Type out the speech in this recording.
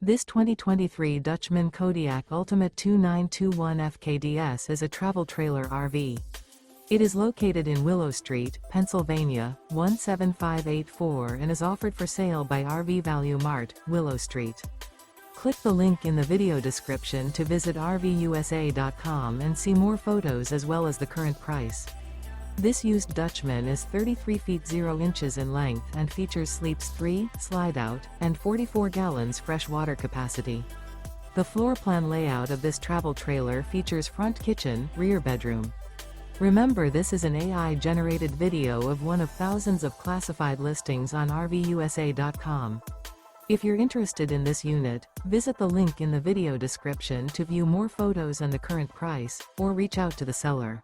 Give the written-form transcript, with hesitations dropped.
This 2023 Dutchmen Kodiak Ultimate 2921 FKDS is a travel trailer RV. It is located in Willow Street, Pennsylvania, 17584 and is offered for sale by RV Value Mart, Willow Street. Click the link in the video description to visit RVUSA.com and see more photos as well as the current price. This used Dutchman is 33 feet 0 inches in length and features sleeps 3, Slideout, and 44 gallons fresh water capacity. The floor plan layout of this travel trailer features front kitchen, rear bedroom. Remember, this is an AI-generated video of one of thousands of classified listings on RVUSA.com. If you're interested in this unit, visit the link in the video description to view more photos and the current price, or reach out to the seller.